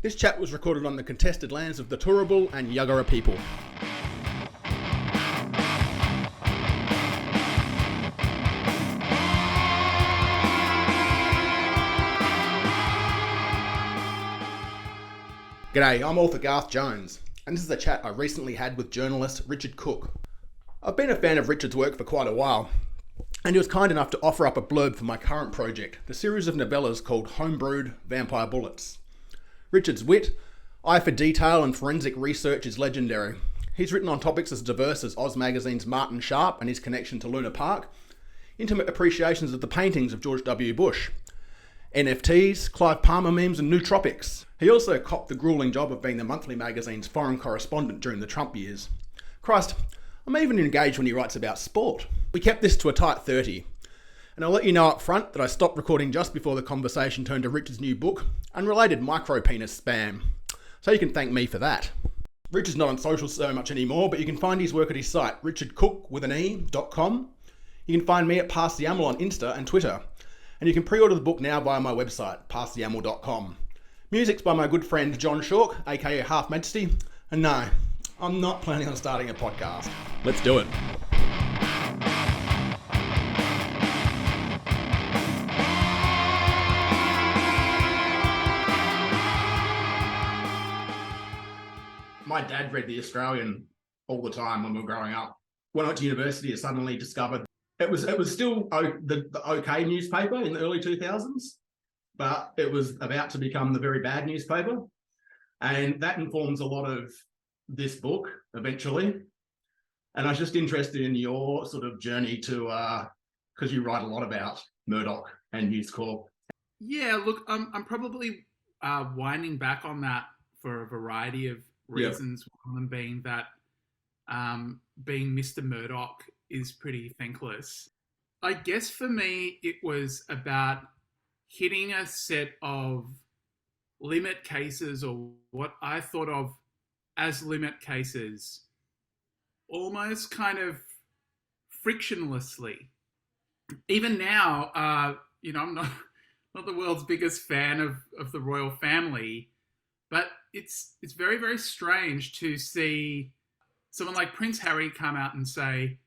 This chat was recorded on the contested lands of the Turrbal and Yuggera people. G'day, I'm author Garth Jones, and this is a chat I recently had with journalist Richard Cooke. I've been a fan of Richard's work for quite a while, and he was kind enough to offer up a blurb for my current project, the series of novellas called Homebrewed Vampire Bullets. Richard's wit, eye for detail and forensic research is legendary. He's written on topics as diverse as Oz Magazine's Martin Sharp and his connection to Luna Park, intimate appreciations of the paintings of George W. Bush, NFTs, Clive Palmer memes and nootropics. He also copped the grueling job of being the monthly magazine's Foreign Correspondent during the Trump years. Christ, I'm even engaged when he writes about sport. We kept this to a tight 30. And I'll let you know up front that I stopped recording just before the conversation turned to Richard's new book, Unrelated Micropenis Spam. So you can thank me for that. Richard's not on social so much anymore, but you can find his work at his site, richardcooke.com. You can find me at Pass the Amyl on Insta and Twitter. And you can pre-order the book now via my website, passtheamyl.com. Music's by my good friend John Schork, aka Half Majesty. And no, I'm not planning on starting a podcast. Let's do it. My dad read The Australian all the time when we were growing up. When I went to university, I suddenly discovered it was still the okay newspaper in the early 2000s, but it was about to become the very bad newspaper. And that informs a lot of this book eventually. And I was just interested in your sort of journey to, because you write a lot about Murdoch and News Corp. Yeah, look, I'm probably winding back on that for a variety of reasons. Yep. One of them being that being Mr. Murdoch is pretty thankless. I guess for me, it was about hitting a set of limit cases, or what I thought of as limit cases, almost kind of frictionlessly. Even now, I'm not the world's biggest fan of the royal family, but it's very, very strange to see someone like Prince Harry come out and say,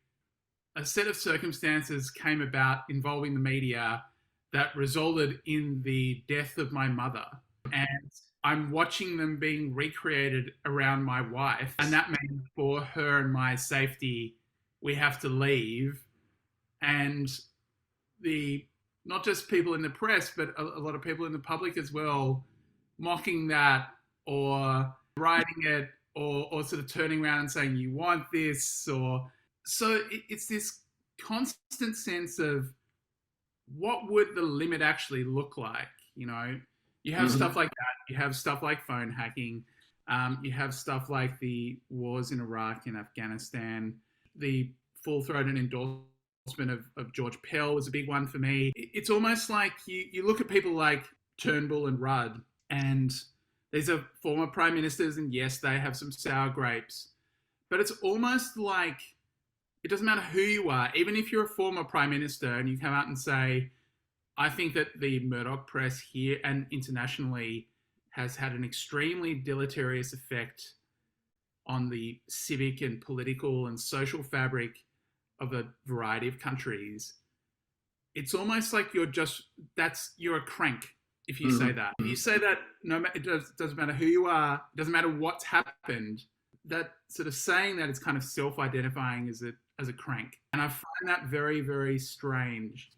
a set of circumstances came about involving the media that resulted in the death of my mother. And I'm watching them being recreated around my wife. And that means for her and my safety, we have to leave. And not just people in the press, but a lot of people in the public as well, mocking that or writing it or sort of turning around and saying, you want this, or... So it's this constant sense of what would the limit actually look like? You know, you have stuff like that. You have stuff like phone hacking. You have stuff like the wars in Iraq and Afghanistan. The full-throated endorsement of George Pell was a big one for me. It's almost like you look at people like Turnbull and Rudd, and these are former prime ministers, and yes, they have some sour grapes. But it's almost like it doesn't matter who you are, even if you're a former prime minister and you come out and say, I think that the Murdoch press here and internationally has had an extremely deleterious effect on the civic and political and social fabric of a variety of countries. It's almost like you're a crank if you say that. If you say that, it doesn't matter who you are, it doesn't matter what's happened, that sort of saying that is kind of self-identifying as a crank. And I find that very, very strange.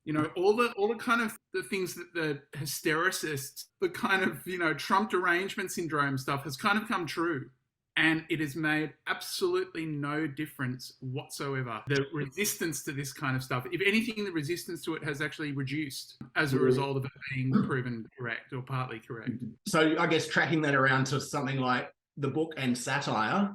You know, all the kind of the things that the hystericists, the kind of, Trump derangement syndrome stuff has kind of come true. And it has made absolutely no difference whatsoever. The resistance to this kind of stuff, if anything, the resistance to it has actually reduced as a result of it being proven correct or partly correct. So I guess tracking that around to something like the book and satire,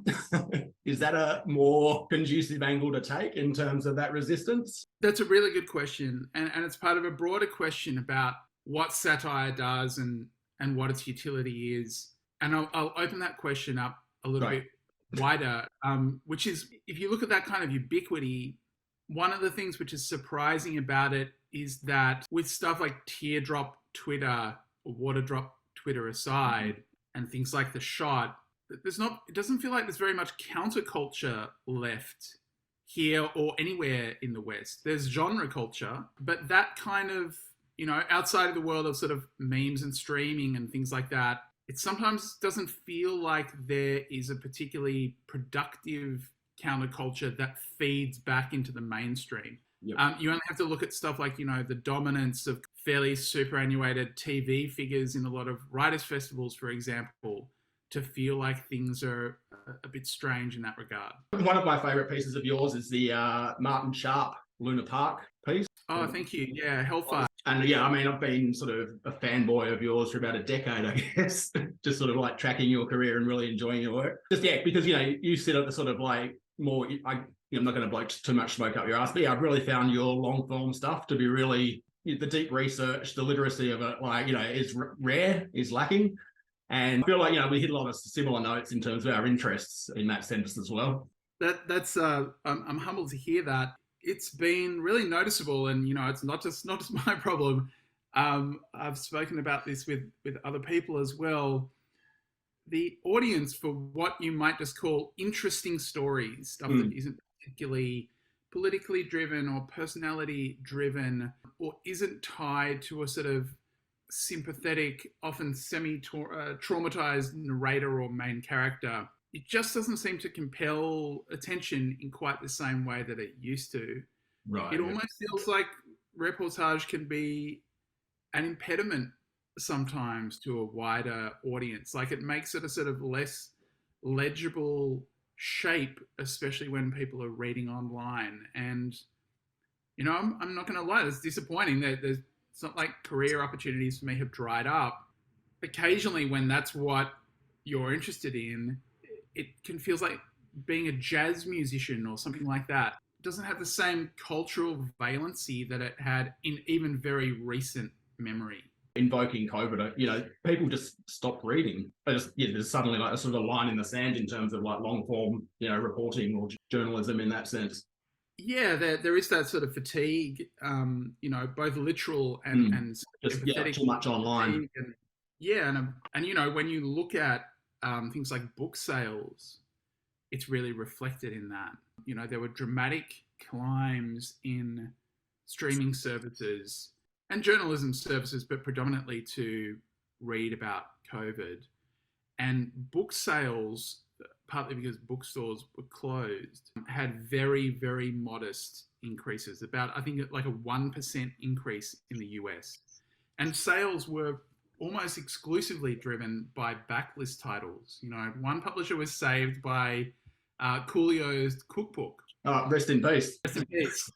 is that a more conducive angle to take in terms of that resistance? That's a really good question. And it's part of a broader question about what satire does and what its utility is. And I'll open that question up a little bit wider, which is, if you look at that kind of ubiquity, one of the things which is surprising about it is that with stuff like teardrop Twitter or water drop Twitter aside, and things like The Shot, it doesn't feel like there's very much counterculture left here or anywhere in the West. There's genre culture, but that kind of, outside of the world of sort of memes and streaming and things like that, it sometimes doesn't feel like there is a particularly productive counterculture that feeds back into the mainstream. Yep. You only have to look at stuff like, the dominance of fairly superannuated TV figures in a lot of writers' festivals, for example, to feel like things are a bit strange in that regard. One of my favourite pieces of yours is the Martin Sharp Luna Park piece. Oh, thank you. Yeah, Hellfire. And yeah, I mean, I've been sort of a fanboy of yours for about a decade, I guess, just sort of like tracking your career and really enjoying your work. Just, yeah, because, you sit at the sort of like more, I'm not going to blow too much smoke up your ass, but yeah, I've really found your long form stuff to be really, the deep research, the literacy of it, like, is rare, is lacking. And I feel like, we hit a lot of similar notes in terms of our interests in that sense as well. That's I'm humbled to hear that. It's been really noticeable, and it's not just my problem. I've spoken about this with other people as well. The audience for what you might just call interesting stories, stuff that isn't particularly politically driven or personality driven, or isn't tied to a sort of sympathetic, often semi-traumatized narrator or main character, it just doesn't seem to compel attention in quite the same way that it used to. Right. It almost feels like reportage can be an impediment sometimes to a wider audience. Like it makes it a sort of less legible shape, especially when people are reading online. And, I'm not going to lie, it's disappointing that it's not like career opportunities for me have dried up. Occasionally when that's what you're interested in, it can feel like being a jazz musician or something like that. It doesn't have the same cultural valency that it had in even very recent memory. Invoking COVID, people just stopped reading. There's suddenly like a sort of a line in the sand in terms of like long form, reporting or journalism in that sense. Yeah, there is that sort of fatigue, both literal and just too much online. And when you look at things like book sales, it's really reflected in that. There were dramatic climbs in streaming services and journalism services, but predominantly to read about COVID. And book sales, partly because bookstores were closed, had very, very modest increases, about, I think, like a 1% increase in the US. And sales were almost exclusively driven by backlist titles. One publisher was saved by Coolio's cookbook. Rest in peace. Rest in peace.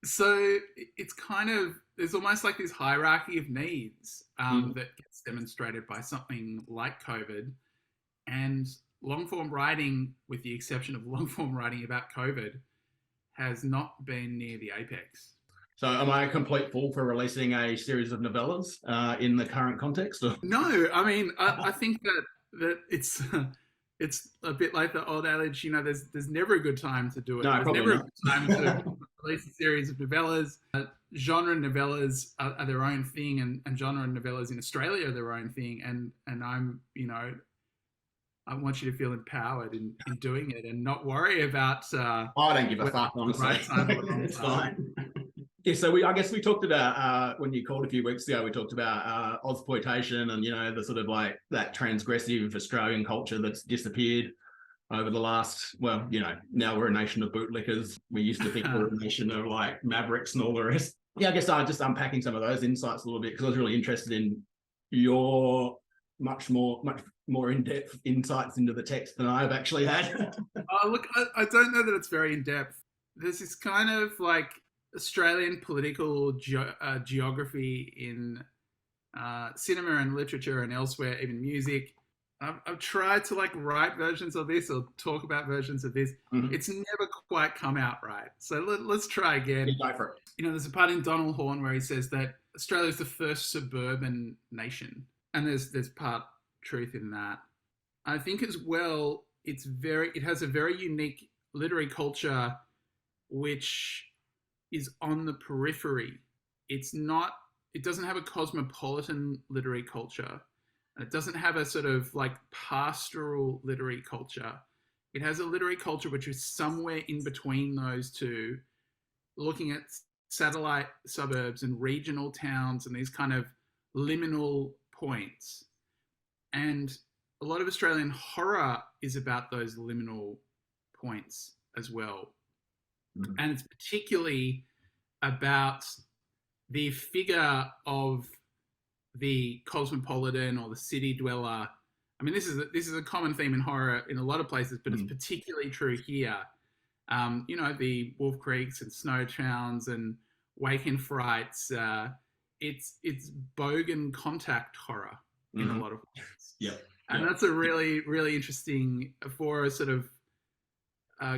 So it's kind of, there's almost like this hierarchy of needs that gets demonstrated by something like COVID. And long form writing, with the exception of long form writing about COVID, has not been near the apex. So am I a complete fool for releasing a series of novellas in the current context? Or? No, I mean, I think that it's a bit like the old adage, there's never a good time to do it. No, there's never not. a good time to release a series of novellas. Genre novellas are their own thing, and genre novellas in Australia are their own thing. And I'm, I want you to feel empowered in doing it and not worry about. I don't give a fuck, honestly. Right time or wrong It's time. fine. Yeah, so I guess we talked about when you called a few weeks ago. We talked about Ausploitation and the sort of like that transgressive Australian culture that's disappeared over the last. Well, now we're a nation of bootlickers. We used to think we were a nation of like mavericks and all the rest. Yeah, I guess I'm just unpacking some of those insights a little bit because I was really interested in your much more in-depth insights into the text than I've actually had. Look, I don't know that it's very in-depth. There's this kind of like Australian political geography in cinema and literature and elsewhere, even music. I've tried to like write versions of this or talk about versions of this. Mm-hmm. It's never quite come out right. So let's try again. Go for it. There's a part in Donald Horne where he says that Australia is the first suburban nation. And there's part truth in that. I think as well, it has a very unique literary culture which is on the periphery. It's not it doesn't have a cosmopolitan literary culture, and it doesn't have a sort of like pastoral literary culture. It has a literary culture which is somewhere in between those two, looking at satellite suburbs and regional towns and these kind of liminal points. And a lot of Australian horror is about those liminal points as well. Mm. And it's particularly about the figure of the cosmopolitan or the city dweller. I mean, this is a common theme in horror in a lot of places, but it's particularly true here. You know, the Wolf Creeks and Snow Towns and Wake in Frights. It's bogan contact horror in a lot of ways. Yeah. And that's a really, really interesting for a sort of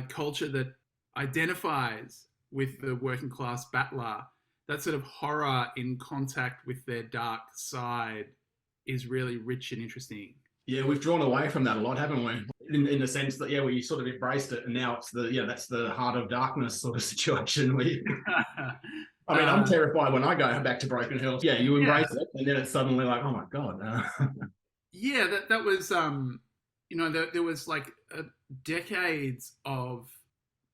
culture that identifies with the working class battler. That sort of horror in contact with their dark side is really rich and interesting. Yeah, we've drawn away from that a lot, haven't we? In the sense that, we sort of embraced it, and now it's that's the heart of darkness sort of situation. I mean, I'm terrified when I go back to Broken Hill. Yeah, you embrace it, and then it's suddenly like, oh my God. Yeah, that was, you know, there was like decades of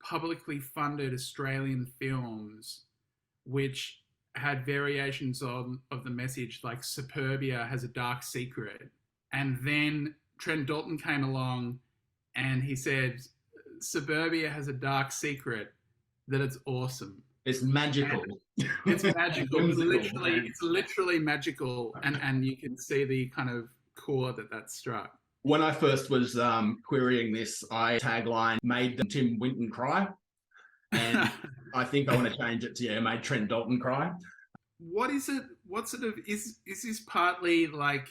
publicly funded Australian films which had variations of the message, like Suburbia has a dark secret. And then Trent Dalton came along and he said, Suburbia has a dark secret that it's awesome. It's magical. It's magical. It's literally magical. And you can see the kind of chord that struck. When I first was querying this, I tagline made Tim Winton cry. And I think I want to change it to, made Trent Dalton cry. What is it? What sort of, is this partly like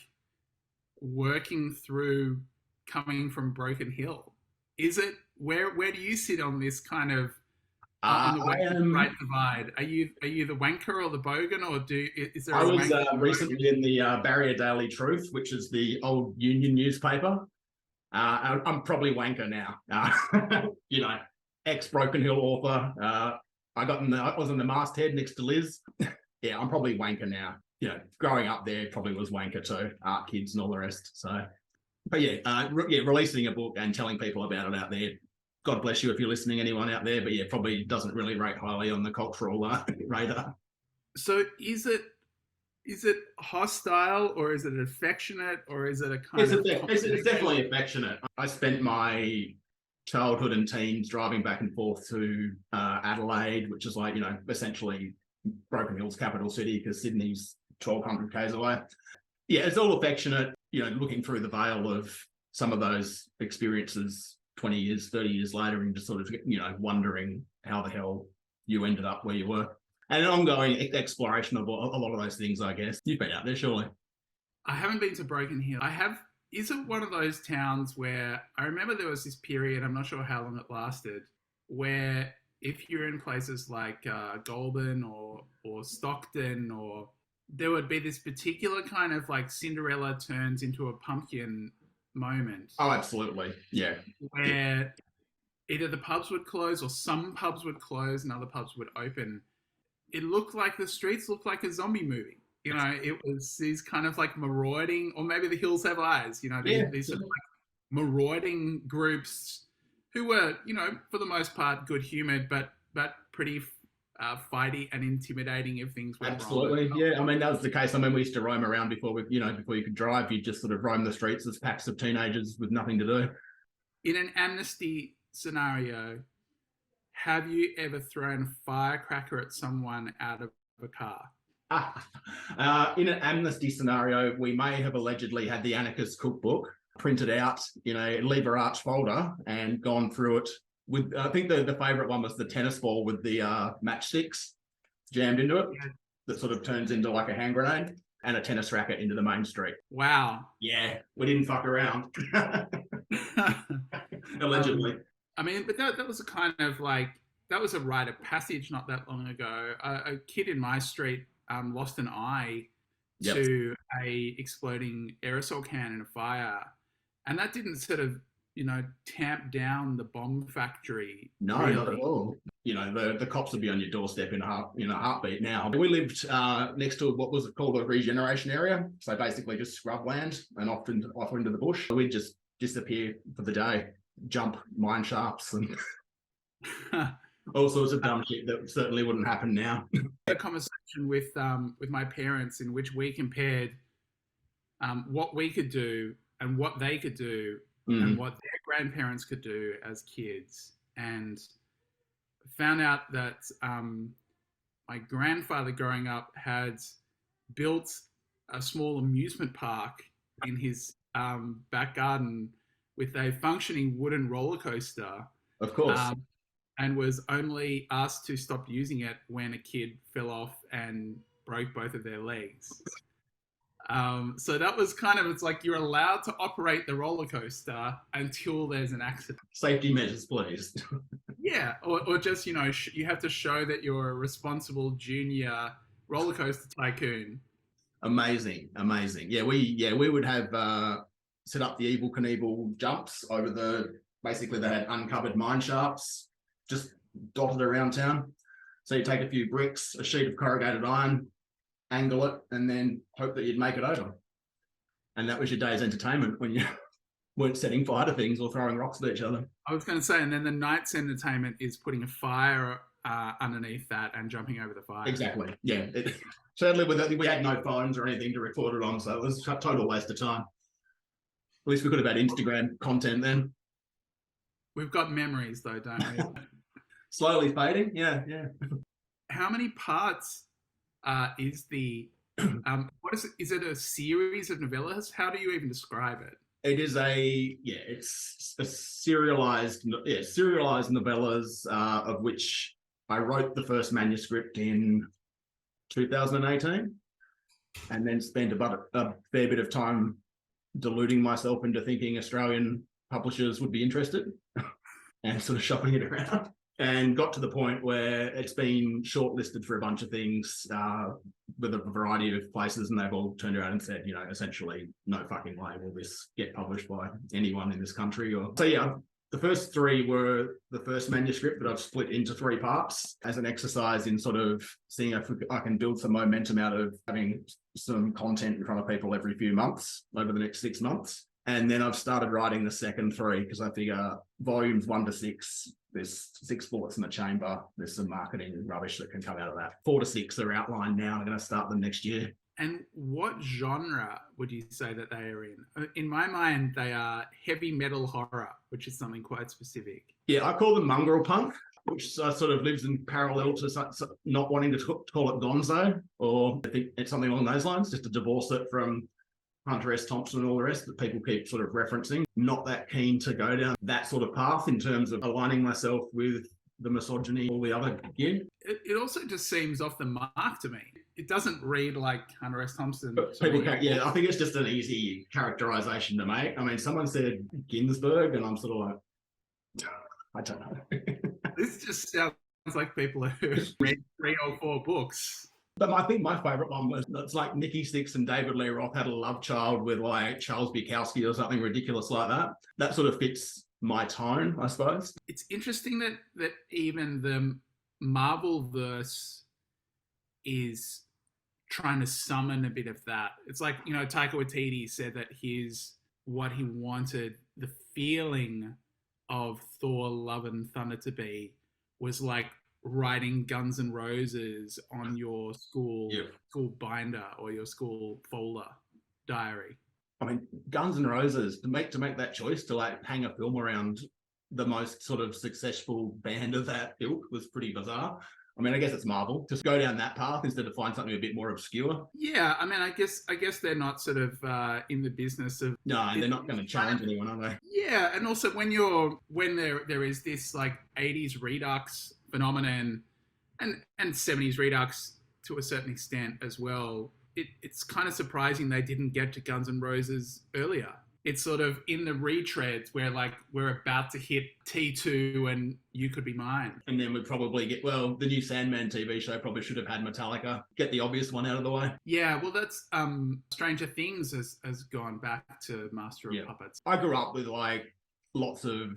working through coming from Broken Hill? Is it, where do you sit on this kind of on the right divide? Are you the wanker or the bogan, or is there? I was recently in the Barrier Daily Truth, which is the old union newspaper. I'm probably wanker now. You know, ex Broken Hill author. I was in the masthead next to Liz. Yeah, I'm probably wanker now. You know, growing up there probably was wanker too, art kids and all the rest. So, but releasing a book and telling people about it out there. God bless you if you're listening, anyone out there. But probably doesn't really rate highly on the cultural radar. So is it hostile, or is it affectionate, or is it a kind of? It's definitely affectionate. I spent my childhood and teens driving back and forth to Adelaide, which is like, essentially Broken Hill's capital city, because Sydney's 1,200 k's away. Yeah, it's all affectionate, looking through the veil of some of those experiences 20 years, 30 years later, and just sort of, wondering how the hell you ended up where you were. And an ongoing exploration of a lot of those things, I guess. You've been out there, surely. I haven't been to Broken Hill. Is it one of those towns where, I remember there was this period, I'm not sure how long it lasted, where if you're in places like Goulburn or Stockton, or there would be this particular kind of like Cinderella turns into a pumpkin moment. Oh, absolutely. Yeah. Where either the pubs would close, or some pubs would close and other pubs would open. It looked like the streets looked like a zombie movie. It was these kind of like marauding, or maybe the hills have eyes, these sort of like marauding groups who were, for the most part, good-humoured, but pretty fighty and intimidating if things went Absolutely, wrong. Yeah. I mean, that was the case. I mean, we used to roam around before you could drive. You just sort of roam the streets as packs of teenagers with nothing to do. In an amnesty scenario, have you ever thrown a firecracker at someone out of a car? In an amnesty scenario, we may have allegedly had the anarchist cookbook printed out in a lever arch folder and gone through it with, I think the favourite one was the tennis ball with the matchsticks jammed into it, that sort of turns into like a hand grenade, and a tennis racket into the main street. Wow. Yeah, we didn't fuck around. Allegedly. I mean, but that was a kind of like, that was a rite of passage not that long ago. A kid in my street lost an eye to a exploding aerosol can in a fire. And that didn't sort of, tamp down the bomb factory. No, really. not at all. The cops would be on your doorstep in a heartbeat now. We lived next to what was called a regeneration area. So basically just scrub land and off into the bush. We'd just disappear for the day, jump mine shafts and all sorts of dumb shit that certainly wouldn't happen now. A conversation with my parents in which we compared what we could do and what they could do and what their grandparents could do as kids, and found out that my grandfather growing up had built a small amusement park in his back garden with a functioning wooden roller coaster. Of course. And was only asked to stop using it when a kid fell off and broke both of their legs. So that was it's like you're allowed to operate the roller coaster until there's an accident. Safety measures, please. Yeah, or just, you have to show that you're a responsible junior roller coaster tycoon. Amazing. Yeah, we would have set up the Evel Knievel jumps over basically they had uncovered mine shafts just dotted around town. So you take a few bricks, a sheet of corrugated iron, angle it, and then hope that you'd make it over. And that was your day's entertainment when you weren't setting fire to things or throwing rocks at each other. I was going to say, and then the night's entertainment is putting a fire underneath that and jumping over the fire. Exactly. Yeah. Certainly we had no phones or anything to record it on, so it was a total waste of time. At least we could have had Instagram content then. We've got memories though, don't we? Slowly fading. Yeah. How many parts is the what is it? Is it a series of novellas? How do you even describe it? It is it's a serialized novellas, of which I wrote the first manuscript in 2018, and then spent about a fair bit of time deluding myself into thinking Australian publishers would be interested and sort of shopping it around, and got to the point where it's been shortlisted for a bunch of things with a variety of places, and they've all turned around and said, essentially, no fucking way will this get published by anyone in this country. The first three were the first manuscript that I've split into 3 parts as an exercise in sort of seeing if I can build some momentum out of having some content in front of people every few months over the next 6 months. And then I've started writing the second 3 because I figure volumes 1 to 6, there's 6 bullets in the chamber. There's some marketing rubbish that can come out of that. 4 to 6 are outlined now. I'm going to start them next year. And what genre would you say that they are in? In my mind, they are heavy metal horror, which is something quite specific. Yeah, I call them mongrel punk, which sort of lives in parallel to not wanting to call it gonzo, or I think it's something along those lines, just to divorce it from Hunter S. Thompson and all the rest that people keep sort of referencing. Not that keen to go down that sort of path in terms of aligning myself with the misogyny or the other gear. It also just seems off the mark to me. It doesn't read like Hunter S. Thompson. But people I think it's just an easy characterization to make. I mean, someone said Ginsberg, and I'm sort of like, I don't know. This just sounds like people who read 3 or 4 books. But I think my favourite one was, it's like Nikki Sixx and David Lee Roth had a love child with like Charles Bukowski or something ridiculous like that. That sort of fits my tone, I suppose. It's interesting that even the Marvel-verse is trying to summon a bit of that. It's like, Taika Waititi said that what he wanted the feeling of Thor Love and Thunder to be was like writing Guns N' Roses on your school binder or your school folder diary. I mean, Guns N' Roses, to make that choice to like hang a film around the most sort of successful band of that ilk was pretty bizarre. I mean, I guess it's Marvel. Just go down that path instead of find something a bit more obscure. Yeah, I mean, I guess they're not sort of in the business of. No, they're not going to challenge anyone, are they? Yeah, and also when there is this like 80s Redux phenomenon and 70s Redux to a certain extent as well, it's kind of surprising they didn't get to Guns N' Roses earlier. It's sort of in the retreads where like we're about to hit T2 and You Could Be Mine. And then we'd probably get, the new Sandman TV show probably should have had Metallica. Get the obvious one out of the way. Yeah, well, that's Stranger Things has gone back to Master of Puppets. I grew up with lots of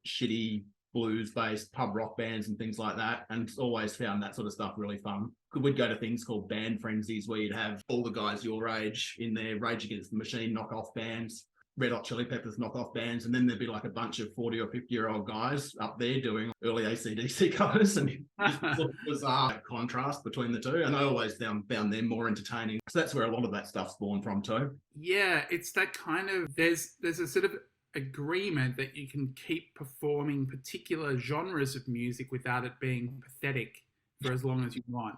shitty blues-based pub rock bands and things like that, and always found that sort of stuff really fun. We'd go to things called band frenzies where you'd have all the guys your age in their Rage Against the Machine knockoff bands, Red Hot Chili Peppers knockoff bands, and then there'd be like a bunch of 40 or 50-year-old guys up there doing early AC/DC covers, and just sort of bizarre contrast between the two. And I always found them more entertaining. So that's where a lot of that stuff's born from too. Yeah, it's that kind of, there's a sort of agreement that you can keep performing particular genres of music without it being pathetic for as long as you want.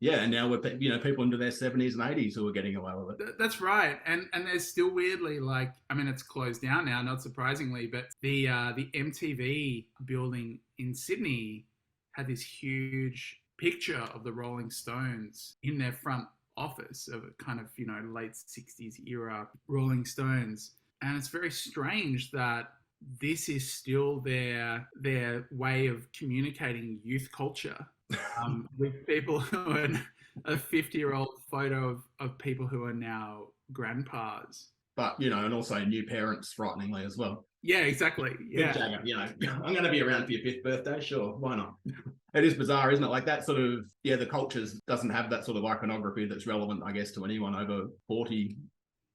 Yeah, and now we're people into their 70s and 80s who are getting away with it. That's right, and there's still weirdly, like, I mean, it's closed down now, not surprisingly, but the MTV building in Sydney had this huge picture of the Rolling Stones in their front office of a kind of late 60s era Rolling Stones. And it's very strange that this is still their way of communicating youth culture with people who are a 50-year-old photo of people who are now grandpas. But, and also new parents, frighteningly, as well. Yeah, exactly. Yeah. I'm going to be around for your 5th birthday. Sure, why not? It is bizarre, isn't it? Like that sort of, the cultures doesn't have that sort of iconography that's relevant, I guess, to anyone over 40.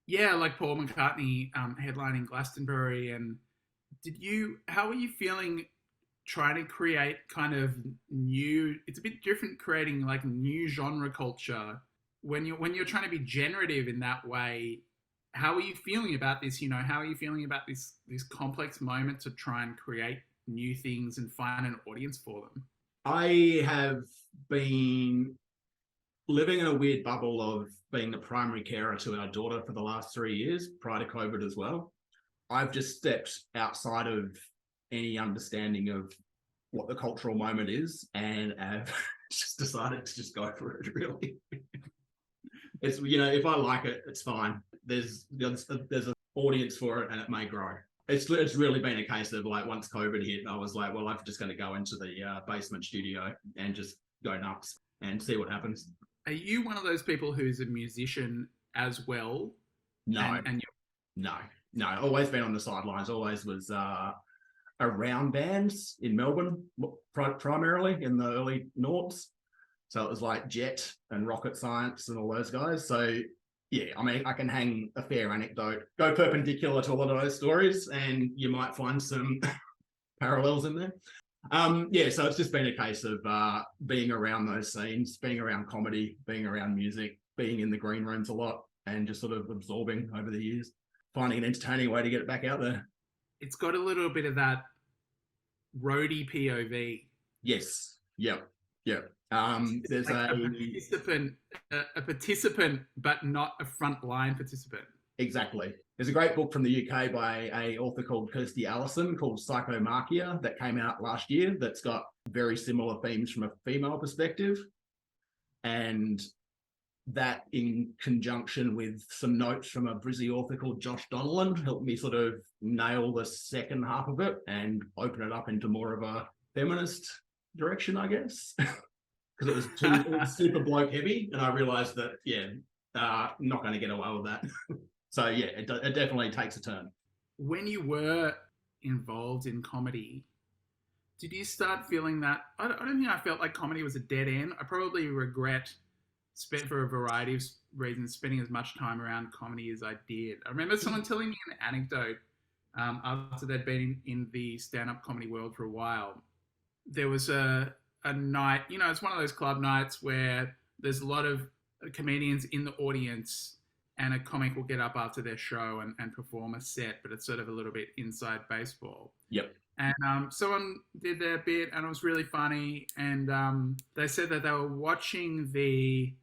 Yeah, like Paul McCartney headlining Glastonbury. And how were you feeling trying to create kind of new, it's a bit different creating like new genre culture when you're trying to be generative in that way? How are you feeling about this? How are you feeling about this complex moment to try and create new things and find an audience for them? I have been living in a weird bubble of being the primary carer to our daughter for the last 3 years, prior to COVID as well. I've just stepped outside of any understanding of what the cultural moment is, and have just decided to just go for it, really. It's, if I like it, it's fine. There's an audience for it, and it may grow. It's really been a case of, like, once COVID hit, I was like, well, I'm just going to go into the basement studio and just go nuts and see what happens. Are you one of those people who's a musician as well? No. No. Always been on the sidelines. Always was around bands in Melbourne, primarily in the early noughts. So it was like Jet and Rocket Science and all those guys. So yeah, I mean, I can hang a fair anecdote, go perpendicular to a lot of those stories, and you might find some parallels in there. So it's just been a case of being around those scenes, being around comedy, being around music, being in the green rooms a lot, and just sort of absorbing over the years, finding an entertaining way to get it back out there. It's got a little bit of that roadie POV. Yes. Yep. There's like a participant, but not a frontline participant. Exactly. There's a great book from the UK by an author called Kirsty Allison called Psychomachia that came out last year that's got very similar themes from a female perspective. And that, in conjunction with some notes from a Brizzy author called Josh Donnellan, helped me sort of nail the second half of it and open it up into more of a feminist direction, I guess. Because it was super bloke heavy, and I realised that, not going to get away with that. So yeah, it definitely takes a turn. When you were involved in comedy, did you start feeling that? I don't think I felt like comedy was a dead end. I probably regret, for a variety of reasons, spending as much time around comedy as I did. I remember someone telling me an anecdote after they'd been in the stand-up comedy world for a while. There was a night, it's one of those club nights where there's a lot of comedians in the audience, and a comic will get up after their show and perform a set, but it's sort of a little bit inside baseball. Yep. And someone did their bit, and it was really funny. And they said that they were watching the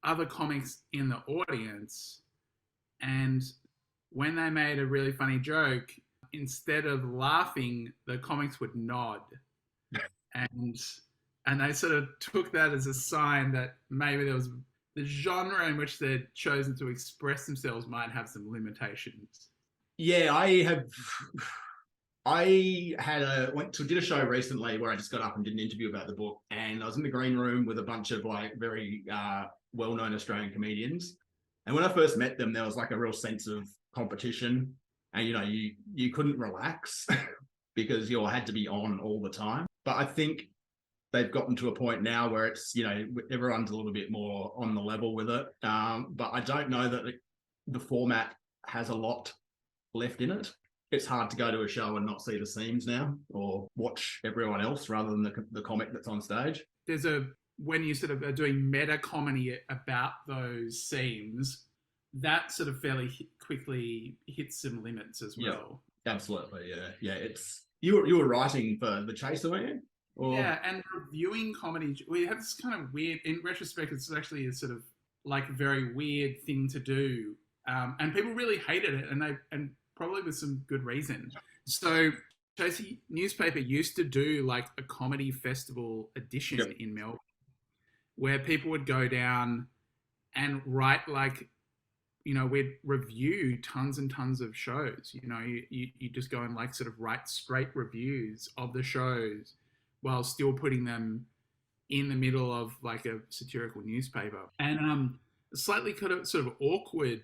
other comics in the audience, and when they made a really funny joke, instead of laughing, the comics would nod. And they sort of took that as a sign that maybe there was the genre in which they'd chosen to express themselves might have some limitations. Yeah, I did a show recently where I just got up and did an interview about the book, and I was in the green room with a bunch of like very well-known Australian comedians. And when I first met them, there was like a real sense of competition and you couldn't relax because you had to be on all the time. But I think they've gotten to a point now where it's, everyone's a little bit more on the level with it. But I don't know that the format has a lot left in it. It's hard to go to a show and not see the seams now, or watch everyone else rather than the comic that's on stage. When you sort of are doing meta comedy about those seams, that sort of fairly quickly hits some limits as well. Yeah, absolutely, yeah. It's you were writing for The Chaser, weren't you? Yeah, and reviewing comedy, we have this kind of weird. In retrospect, it's actually a sort of like very weird thing to do, and people really hated it, and probably with some good reason. So Chasey newspaper used to do like a comedy festival edition in Melbourne, where people would go down and write like, we'd review tons and tons of shows. You just go and like sort of write straight reviews of the shows while still putting them in the middle of like a satirical newspaper. And a slightly kind of sort of awkward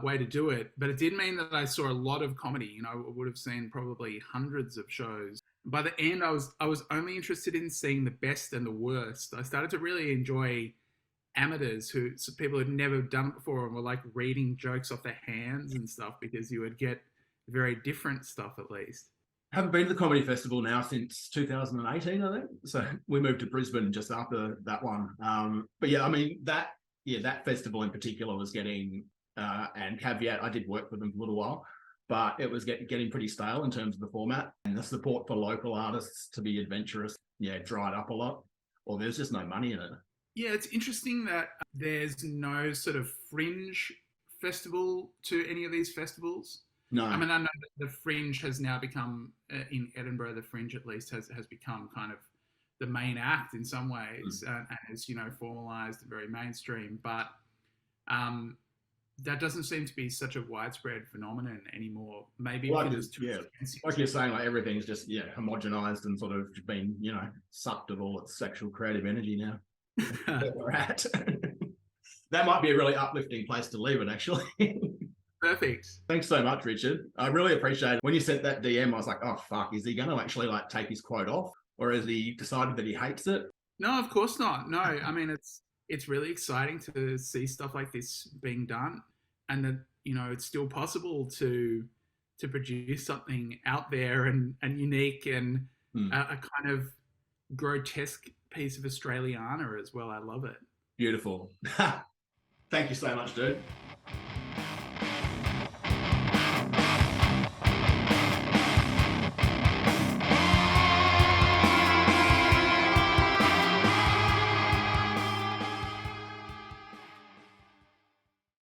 way to do it, but it did mean that I saw a lot of comedy. I would have seen probably hundreds of shows. By the end, I was only interested in seeing the best and the worst. I started to really enjoy amateurs, people who'd never done it before and were like reading jokes off their hands and stuff, because you would get very different stuff at least. I haven't been to the comedy festival now since 2018, I think. So we moved to Brisbane just after that one. But yeah, I mean, that festival in particular was getting, and caveat, I did work for them for a little while, but it was getting pretty stale in terms of the format, and the support for local artists to be adventurous, dried up a lot, or there's just no money in it. Yeah, it's interesting that there's no sort of fringe festival to any of these festivals. No. I mean, I know that the Fringe has now become, in Edinburgh, the Fringe at least has become kind of the main act in some ways, and is, formalised and very mainstream. But that doesn't seem to be such a widespread phenomenon anymore. Maybe because it's too expensive. Like you're saying, like everything's just homogenized and sort of been sucked of all its sexual creative energy now. Where we're at. That might be a really uplifting place to leave it, actually. Perfect. Thanks so much, Richard. I really appreciate it. When you sent that DM, I was like, oh fuck, is he going to actually like take his quote off, or has he decided that he hates it? No, of course not. No, I mean, it's really exciting to see stuff like this being done, and that it's still possible to produce something out there and unique and a kind of grotesque piece of Australiana as well. I love it. Beautiful. Thank you so much, dude.